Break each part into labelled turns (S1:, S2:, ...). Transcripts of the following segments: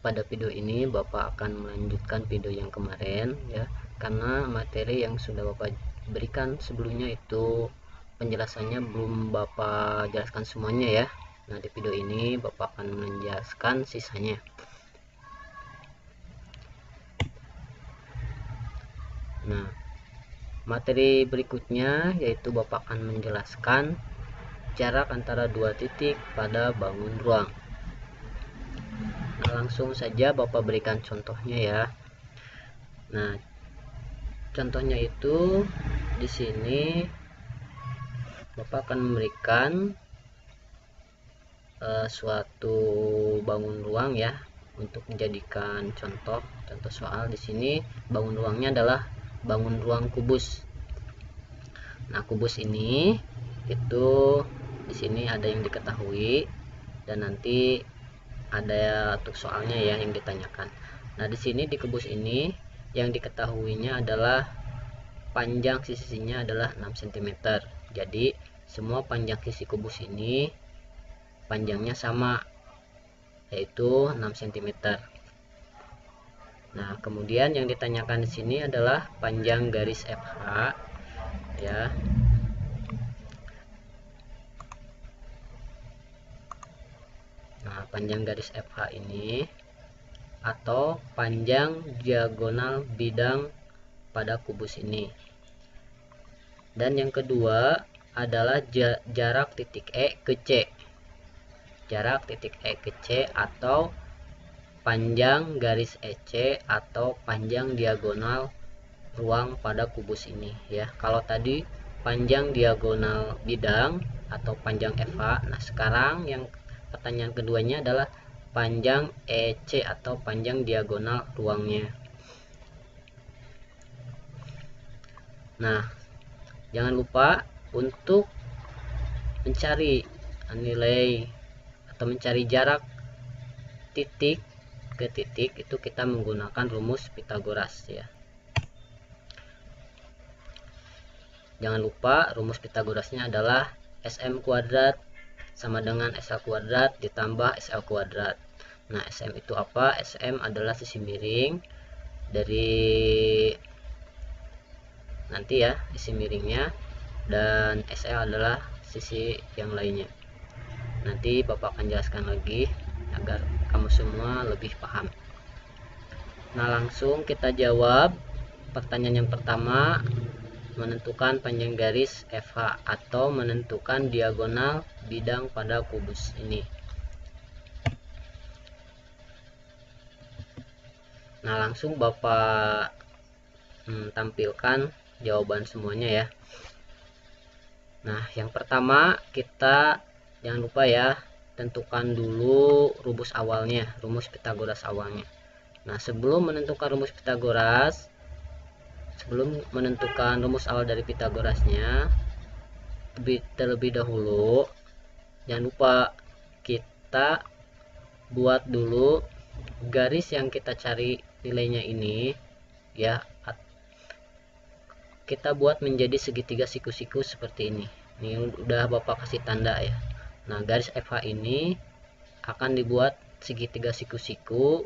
S1: pada video ini Bapak akan melanjutkan video yang kemarin ya, karena materi yang sudah Bapak berikan sebelumnya itu penjelasannya belum Bapak jelaskan semuanya ya. Nah, di video ini Bapak akan menjelaskan sisanya. Nah, materi berikutnya yaitu Bapak akan menjelaskan jarak antara dua titik pada bangun ruang. Nah, langsung saja Bapak berikan contohnya ya. Nah, contohnya itu di sini Bapak akan memberikan suatu bangun ruang ya, untuk menjadikan contoh soal. Di sini bangun ruangnya adalah bangun ruang kubus. Nah, kubus ini itu di sini ada yang diketahui dan nanti ada untuk soalnya ya yang ditanyakan. Nah, di sini di kubus ini yang diketahuinya adalah panjang sisinya adalah 6 cm. Jadi semua panjang sisi kubus ini panjangnya sama, yaitu 6 cm. Nah, kemudian yang ditanyakan di sini adalah panjang garis FH ya. Nah, panjang garis FH ini atau panjang diagonal bidang pada kubus ini. Dan yang kedua adalah jarak titik E ke C. Jarak titik E ke C atau panjang garis EC atau panjang diagonal ruang pada kubus ini ya. Kalau tadi panjang diagonal bidang atau panjang FH. Nah, sekarang yang pertanyaan keduanya adalah panjang EC atau panjang diagonal ruangnya. Nah, jangan lupa untuk mencari nilai atau mencari jarak titik ke titik itu kita menggunakan rumus Pitagoras ya. Jangan lupa rumus Pitagorasnya adalah SM kuadrat sama dengan SL kuadrat ditambah SL kuadrat. Nah, SM itu apa? SM adalah sisi miring dari nanti ya, sisi miringnya, dan SL adalah sisi yang lainnya. Nanti Bapak akan jelaskan lagi agar kamu semua lebih paham. Nah, langsung kita jawab pertanyaan yang pertama, menentukan panjang garis FH atau menentukan diagonal bidang pada kubus ini. Nah, langsung Bapak tampilkan jawaban semuanya ya. Nah, yang pertama kita jangan lupa ya, tentukan dulu rumus awalnya, rumus Pitagoras awalnya. Nah, sebelum menentukan rumus Pitagoras, sebelum menentukan rumus awal dari Pitagorasnya, terlebih dahulu jangan lupa kita buat dulu garis yang kita cari nilainya ini ya, kita buat menjadi segitiga siku-siku seperti ini. Ini udah Bapak kasih tanda ya. Nah, garis FH ini akan dibuat segitiga siku-siku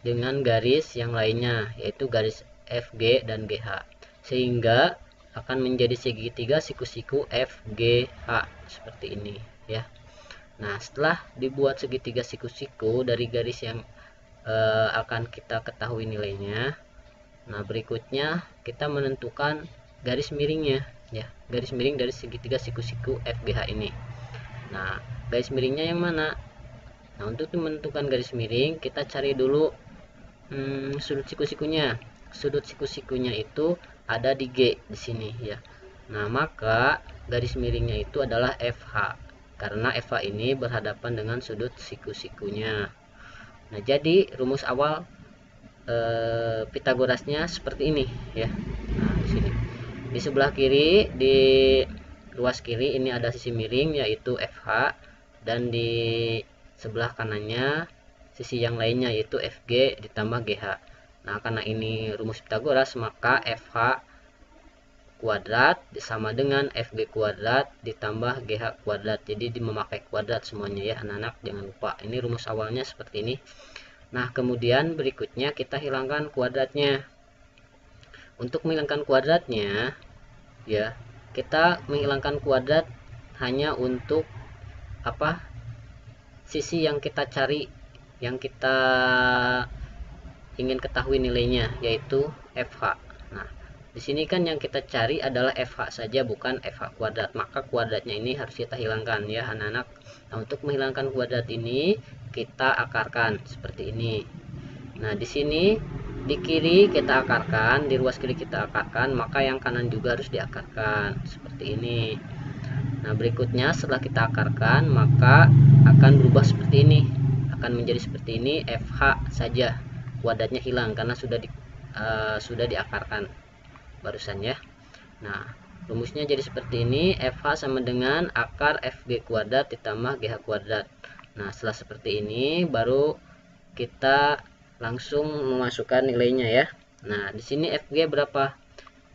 S1: dengan garis yang lainnya, yaitu garis FG dan GH, sehingga akan menjadi segitiga siku-siku FGH seperti ini ya. Nah, setelah dibuat segitiga siku-siku dari garis yang akan kita ketahui nilainya, nah berikutnya kita menentukan garis miringnya ya, garis miring dari segitiga siku-siku FGH ini. Nah, garis miringnya yang mana? Nah, untuk menentukan garis miring kita cari dulu sudut siku-sikunya. Sudut siku-sikunya itu ada di G di sini ya. Nah, maka garis miringnya itu adalah FH karena FH ini berhadapan dengan sudut siku-sikunya. Nah, jadi rumus awal Pitagorasnya seperti ini ya. Nah, di sini di sebelah kiri, di ruas kiri ini ada sisi miring yaitu FH, dan di sebelah kanannya sisi yang lainnya yaitu FG ditambah GH. Nah, karena ini rumus Pitagoras maka FH kuadrat sama dengan FG kuadrat ditambah GH kuadrat. Jadi memakai kuadrat semuanya ya anak-anak, jangan lupa. Ini rumus awalnya seperti ini. Nah, kemudian berikutnya kita hilangkan kuadratnya. Untuk menghilangkan kuadratnya ya, kita menghilangkan kuadrat hanya untuk sisi yang kita cari, yang kita ingin ketahui nilainya, yaitu FH. Nah, di sini kan yang kita cari adalah FH saja, bukan FH kuadrat. Maka kuadratnya ini harus kita hilangkan ya anak-anak. Nah, untuk menghilangkan kuadrat ini kita akarkan seperti ini. Nah, di sini di kiri kita akarkan, di ruas kiri kita akarkan, maka yang kanan juga harus diakarkan seperti ini. Nah, berikutnya setelah kita akarkan, maka akan berubah seperti ini, akan menjadi seperti ini. FH saja, kuadratnya hilang karena sudah diakarkan barusan ya. Nah, rumusnya jadi seperti ini. FH sama dengan akar FG kuadrat ditambah GH kuadrat. Nah, setelah seperti ini baru kita langsung memasukkan nilainya ya. Nah, di sini FG berapa?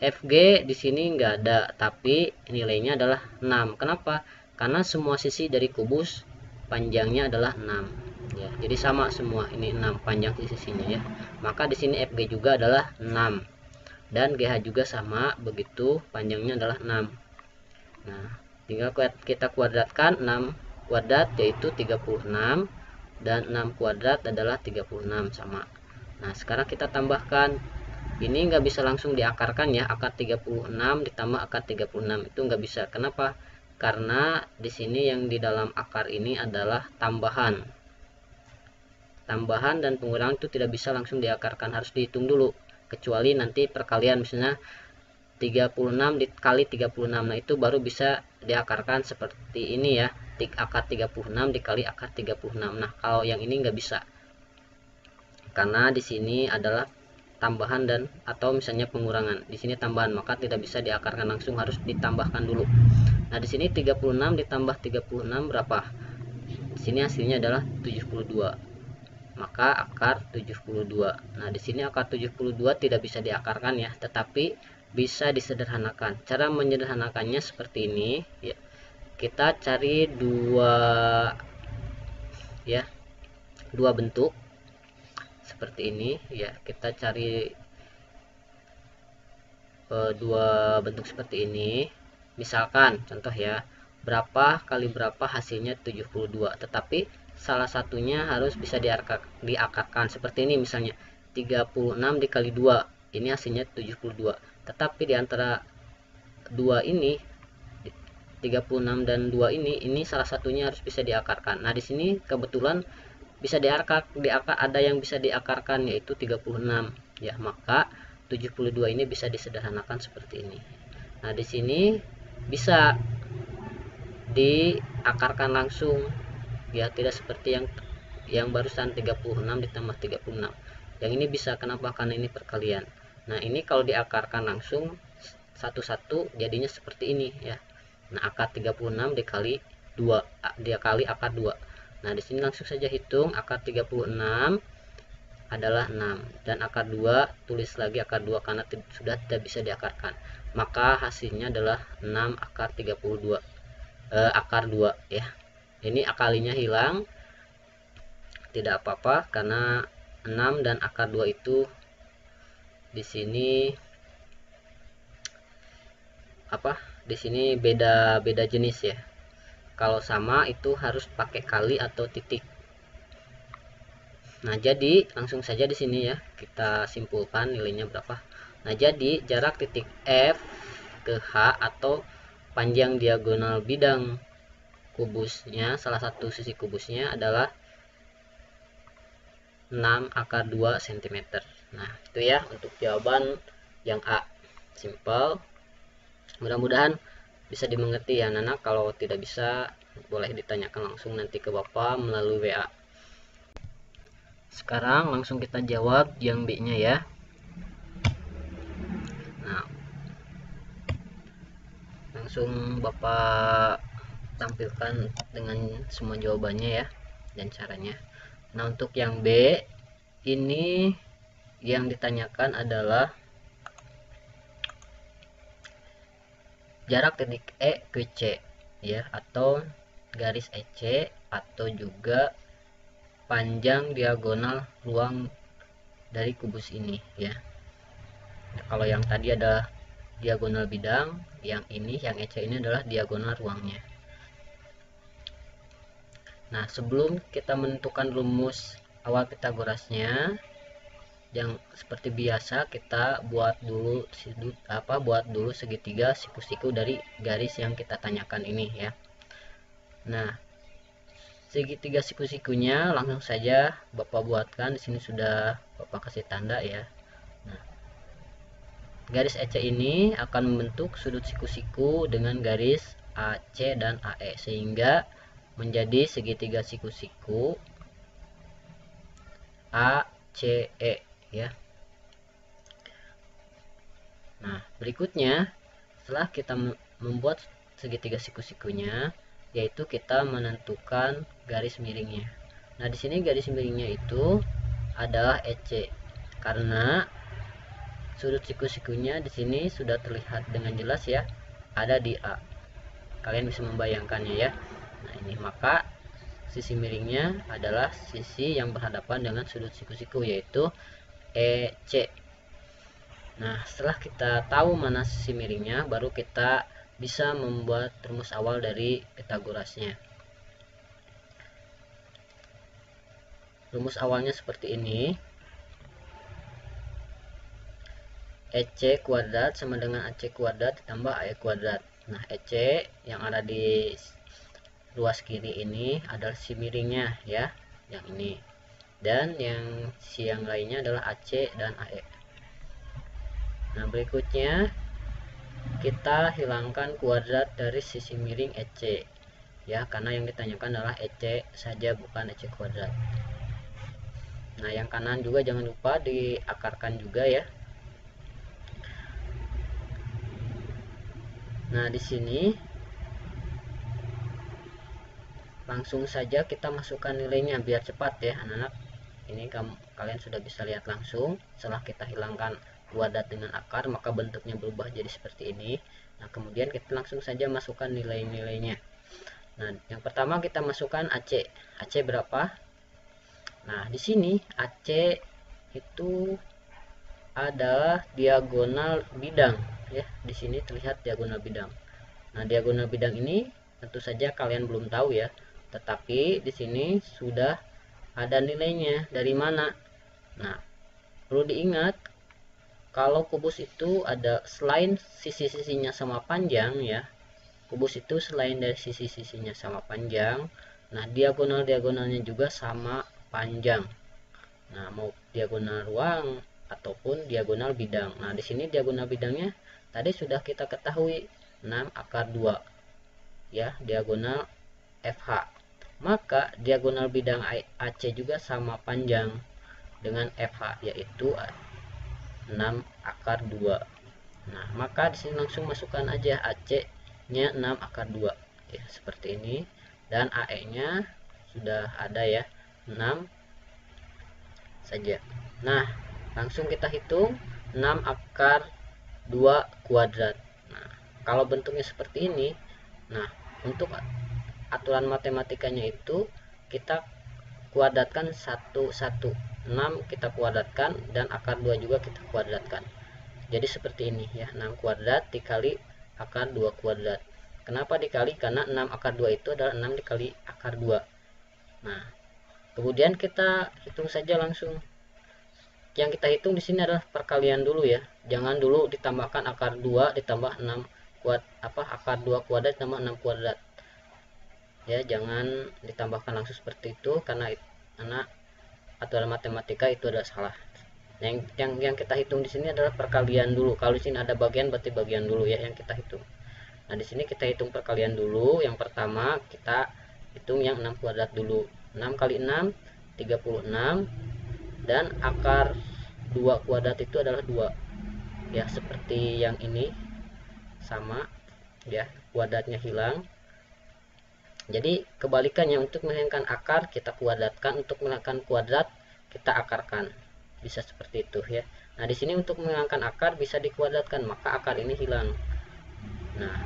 S1: FG di sini enggak ada, tapi nilainya adalah 6. Kenapa? Karena semua sisi dari kubus panjangnya adalah 6 ya. Jadi sama semua, ini 6 panjang sisinya ya. Maka di sini FG juga adalah 6 dan GH juga sama begitu, panjangnya adalah 6. Nah, tinggal kita kuadratkan. 6 kuadrat yaitu 36 dan 6 kuadrat adalah 36 sama. Nah, sekarang kita tambahkan. Ini nggak bisa langsung diakarkan ya, akar 36 ditambah akar 36 itu nggak bisa. Kenapa? Karena di sini yang di dalam akar ini adalah tambahan dan pengurangan itu tidak bisa langsung diakarkan, harus dihitung dulu. Kecuali nanti perkalian, misalnya 36 dikali 36, nah itu baru bisa diakarkan seperti ini ya, akar 36 dikali akar 36. Nah, kalau yang ini nggak bisa, karena di sini adalah tambahan dan atau misalnya pengurangan. Di sini tambahan, maka tidak bisa diakarkan langsung, harus ditambahkan dulu. Nah, di sini 36 ditambah 36 berapa? Di sini hasilnya adalah 72. Maka akar 72. Nah, di sini akar 72 tidak bisa diakarkan ya, tetapi bisa disederhanakan. Cara menyederhanakannya seperti ini ya. Kita cari dua bentuk seperti ini ya. Kita cari dua bentuk seperti ini. Misalkan contoh ya, berapa kali berapa hasilnya 72, tetapi salah satunya harus bisa diakarkan seperti ini. Misalnya 36 dikali 2, ini hasilnya 72, tetapi diantara dua ini, 36 dan 2 ini salah satunya harus bisa diakarkan. Nah, di sini kebetulan bisa diakar, ada yang bisa diakarkan yaitu 36 ya, maka 72 ini bisa disederhanakan seperti ini. Nah, di sini bisa diakarkan langsung ya, tidak seperti yang barusan 36 ditambah 36. Yang ini bisa, kenapa? Karena ini perkalian. Nah, ini kalau diakarkan langsung satu-satu jadinya seperti ini ya. Nah, akar 36 dikali 2 dikali akar 2. Nah, di sini langsung saja hitung. Akar 36 adalah 6 dan akar 2 tulis lagi akar 2 karena sudah tidak bisa diakarkan. Maka hasilnya adalah 6 akar 32 akar 2 ya. Ini akalinya hilang, tidak apa-apa karena 6 dan akar 2 itu di sini di sini beda jenis ya. Kalau sama itu harus pakai kali atau titik. Nah, jadi langsung saja di sini ya kita simpulkan nilainya berapa. Nah, jadi jarak titik F ke H atau panjang diagonal bidang kubusnya, salah satu sisi kubusnya adalah 6 akar 2 cm. Nah, itu ya untuk jawaban yang A. Simple. Mudah-mudahan bisa dimengerti ya anak-anak. Kalau tidak bisa boleh ditanyakan langsung nanti ke Bapak melalui WA. Sekarang langsung kita jawab yang B-nya ya. Nah, langsung Bapak tampilkan dengan semua jawabannya ya dan caranya. Nah, untuk yang B ini yang ditanyakan adalah jarak titik E ke C ya, atau garis EC, atau juga panjang diagonal ruang dari kubus ini ya. Nah, kalau yang tadi ada diagonal bidang, yang ini yang EC ini adalah diagonal ruangnya. Nah, sebelum kita menentukan rumus awal Pitagorasnya, yang seperti biasa kita buat dulu segitiga siku-siku dari garis yang kita tanyakan ini ya. Nah, segitiga siku-sikunya langsung saja Bapak buatkan. Di sini sudah Bapak kasih tanda ya. Nah, garis EC ini akan membentuk sudut siku-siku dengan garis AC dan AE, sehingga menjadi segitiga siku-siku ACE ya. Nah, berikutnya setelah kita membuat segitiga siku-sikunya, yaitu kita menentukan garis miringnya. Nah, di sini garis miringnya itu adalah EC, karena sudut siku-sikunya di sini sudah terlihat dengan jelas ya, ada di A. Kalian bisa membayangkannya ya. Nah, ini maka sisi miringnya adalah sisi yang berhadapan dengan sudut siku-siku, yaitu EC. Nah, setelah kita tahu mana sisi miringnya, baru kita bisa membuat rumus awal dari Pitagorasnya. Rumus awalnya seperti ini. EC kuadrat sama dengan AC kuadrat ditambah AE kuadrat. Nah, EC yang ada di ruas kiri ini adalah sisi miringnya ya, yang ini. Dan yang sisi yang lainnya adalah AC dan AE. Nah, berikutnya kita hilangkan kuadrat dari sisi miring EC ya, karena yang ditanyakan adalah EC saja, bukan EC kuadrat. Nah, yang kanan juga jangan lupa diakarkan juga ya. Nah, di sini langsung saja kita masukkan nilainya biar cepat ya anak-anak. Ini kalian sudah bisa lihat langsung. Setelah kita hilangkan kuadrat dengan akar, maka bentuknya berubah jadi seperti ini. Nah, kemudian kita langsung saja masukkan nilai-nilainya. Nah, yang pertama kita masukkan AC. AC berapa? Nah, di sini AC itu adalah diagonal bidang ya. Di sini terlihat diagonal bidang. Nah, diagonal bidang ini tentu saja kalian belum tahu ya, tetapi di sini sudah ada nilainya dari mana. Nah, perlu diingat kalau kubus itu ada selain sisi-sisinya sama panjang ya, kubus itu selain dari sisi-sisinya sama panjang, nah diagonal-diagonalnya juga sama panjang. Nah, mau diagonal ruang ataupun diagonal bidang. Nah, di sini diagonal bidangnya tadi sudah kita ketahui 6 akar 2 ya, diagonal FH. Maka diagonal bidang AC juga sama panjang dengan FH, yaitu 6 akar 2. Nah, maka di sini langsung masukkan aja AC nya 6 akar 2 ya, seperti ini. Dan AE nya sudah ada ya, 6 saja. Nah, langsung kita hitung 6 akar 2 kuadrat. Nah, kalau bentuknya seperti ini, nah untuk aturan matematikanya itu kita kuadratkan 1 6 kita kuadratkan, dan akar 2 juga kita kuadratkan. Jadi seperti ini ya, 6 kuadrat dikali akar 2 kuadrat. Kenapa dikali? Karena 6 akar 2 itu adalah 6 dikali akar 2. Nah, kemudian kita hitung saja langsung. Yang kita hitung di sini adalah perkalian dulu ya. Jangan dulu ditambahkan akar 2 ditambah 6 akar 2 kuadrat ditambah 6 kuadrat. Ya, jangan ditambahkan langsung seperti itu, karena aturan matematika itu adalah salah. Yang kita hitung di sini adalah perkalian dulu. Kalau di sini ada bagian, berarti bagian dulu ya yang kita hitung. Nah, di sini kita hitung perkalian dulu. Yang pertama kita hitung yang 6 kuadrat dulu. 6 kali 6 36, dan akar 2 kuadrat itu adalah 2 ya, seperti yang ini sama ya, kuadratnya hilang. Jadi kebalikannya, untuk menghilangkan akar kita kuadratkan, untuk menghilangkan kuadrat kita akarkan, bisa seperti itu ya. Nah, di sini untuk menghilangkan akar bisa dikuadratkan, maka akar ini hilang. Nah,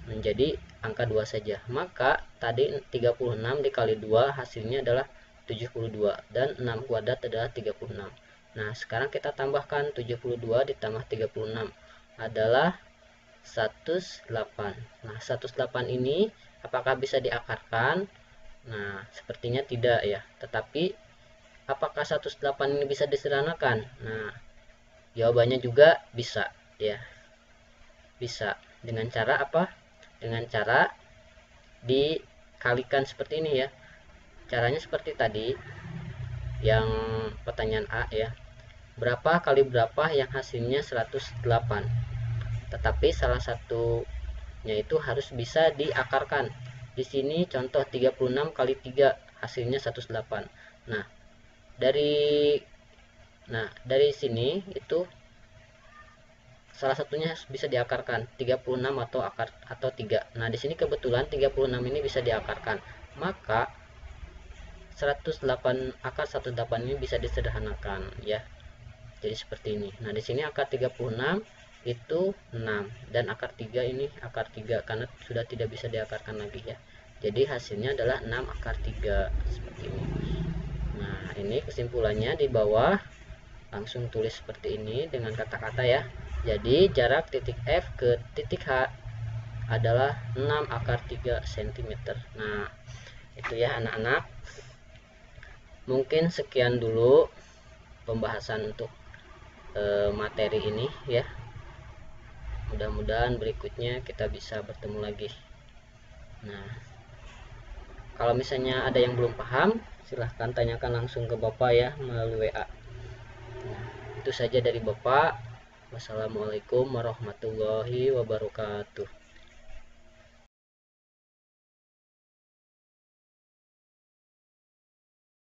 S1: menjadi angka 2 saja. Maka tadi 36 dikali 2 hasilnya adalah 72 dan 6 kuadrat adalah 36. Nah, sekarang kita tambahkan 72 ditambah 36 adalah 108. Nah, 108 ini apakah bisa diakarkan? Nah, sepertinya tidak ya. Tetapi apakah 108 ini bisa disederhanakan? Nah, jawabannya juga bisa ya. Bisa. Dengan cara apa? Dengan cara dikalikan seperti ini ya. Caranya seperti tadi yang pertanyaan A ya. Berapa kali berapa yang hasilnya 108? Tetapi salah satunya itu harus bisa diakarkan. Di sini contoh 36 kali 3 hasilnya 108. Nah, dari sini itu salah satunya bisa diakarkan 36 atau 3. Nah, di sini kebetulan 36 ini bisa diakarkan. Maka 108 akar 108 ini bisa disederhanakan ya. Jadi seperti ini. Nah, di sini akar 36 itu 6 dan akar 3 ini akar 3 karena sudah tidak bisa diakarkan lagi ya. Jadi hasilnya adalah 6 akar 3 seperti ini. Nah, ini kesimpulannya di bawah. Langsung tulis seperti ini dengan kata-kata ya. Jadi jarak titik F ke titik H adalah 6 akar 3 cm. Nah, itu ya anak-anak. Mungkin sekian dulu pembahasan untuk materi ini ya. Mudah-mudahan berikutnya kita bisa bertemu lagi. Nah, kalau misalnya ada yang belum paham, silahkan tanyakan langsung ke Bapak ya melalui WA. Nah, itu saja dari Bapak. Wassalamualaikum warahmatullahi wabarakatuh.